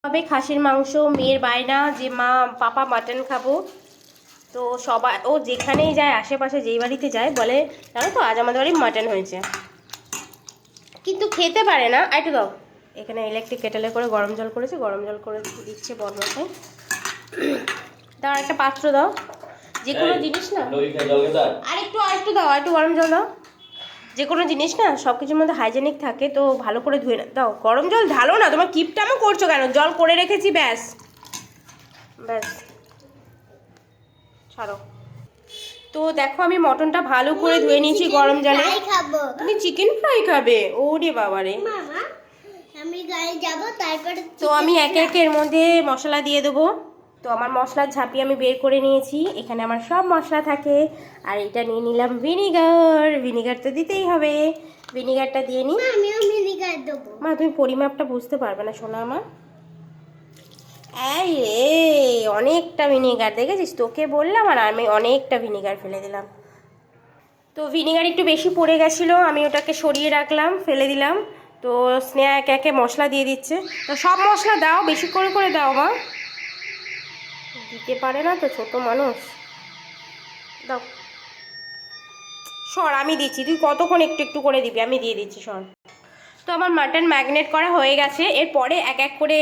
হবে খাসির মাংস। মেয়ের বায়না যে মা পাপা মাটন খাবো। তো সবাই ও যেখানেই যায়, আশেপাশে যেই বাড়িতে যায় বলে জানো তো আজ আমাদের বাড়ি মাটন হয়েছে, কিন্তু খেতে পারে না। একটু দাও, এখানে ইলেকট্রিক কেটেলে করে গরম জল করেছে, গরম জল করে দিচ্ছে বর্মশাই। দাও একটা পাত্র দাও, যে কোনো জিনিস না আরেকটু দাও, একটু গরম জল দাও। যে কোনো জিনিস না সব কিছুর মধ্যে হাইজেনিক থাকে, তো ভালো করে ধুয়ে দাও। গরম জল ঢালো না, তোমার কিপটামো করছো কেন? জল করে রেখেছি, ব্যাস ব্যাস ছাড়ো। তো দেখো আমি মটনটা ভালো করে ধুয়ে নিয়েছি গরম জলে। তুমি চিকেন ফ্রাই খাবে? ওরে বাবা রে। আমি গাড়ি যাব, তারপরে তো আমি একে একে এর মধ্যে মশলা দিয়ে দেবো। তো আমার মশলার ঝাঁপি আমি বের করে নিয়েছি, এখানে আমার সব মশলা থাকে। আর এটা নিয়ে নিলাম ভিনিগার, ভিনিগার তো দিতেই হবে, ভিনিগারটা দিয়ে নিই। আমিও ভিনিগার দেবো। মা তুমি পরিমাপটা বুঝতে পারবে না শোনা আমার। এই রে, অনেকটা ভিনিগার দেখেছিস, তোকে বললাম আর আমি অনেকটা ভিনিগার ফেলে দিলাম। তো ভিনিগার একটু বেশি পড়ে গেছিলো, আমি ওটাকে সরিয়ে রাখলাম, ফেলে দিলাম। তো স্নেহা একে একে মশলা দিয়ে দিচ্ছে। তো সব মশলা দাও, বেশি করে করে দাও মা, দিতে পারে না তো ছোট মানুষ। দাও, সর আমি দিচ্ছি, তুই কতক্ষণ একটু একটু করে দিবি, আমি দিয়ে দিচ্ছি সর। তো আমার মাটন ম্যাগনেট করা হয়ে গেছে, এরপরে এক এক করে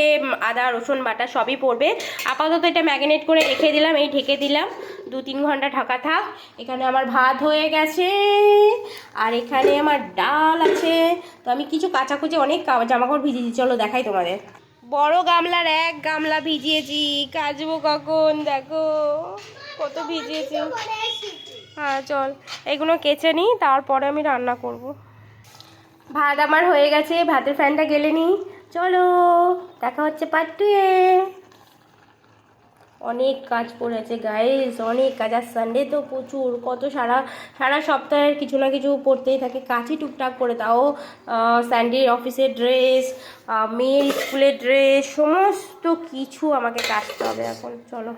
আদা রসুন বাটা সবই পড়বে। আপাতত এটা ম্যাগনেট করে রেখে দিলাম, এই ঢেকে দিলাম, 2-3 ঘন্টা ঢাকা থাক। এখানে আমার ভাত হয়ে গেছে, আর এখানে আমার ডাল আছে। তো আমি কিছু কাচাকুচি অনেক জামাকাপড় ভিজিয়েছি, চলো দেখাই তোমাদের। বড় গামলার 1 গামলা ভিজিয়েছি, কাচবো কখন দেখো কত ভিজিয়েছি। হ্যাঁ চল, এগুলো কেচে নিই, তারপরে আমি রান্না করব। ভাত আমার হয়ে গেছে, ভাতের ফ্যানটা গেলে নি। চলো দেখা হচ্ছে পার্ট 2-এ। অনেক কাজ পড়েছে গাইস, অনেক কাজ। আর সানডে তো প্রচুর, কত সারা সারা সপ্তাহের কিছু না কিছু পড়তেই থাকে। কাজই টুকটাক করে, তাও স্যান্ডির অফিসের ড্রেস, মেয়ের স্কুলের ড্রেস, সমস্ত কিছু আমাকে কাচতে হবে এখন। চলো।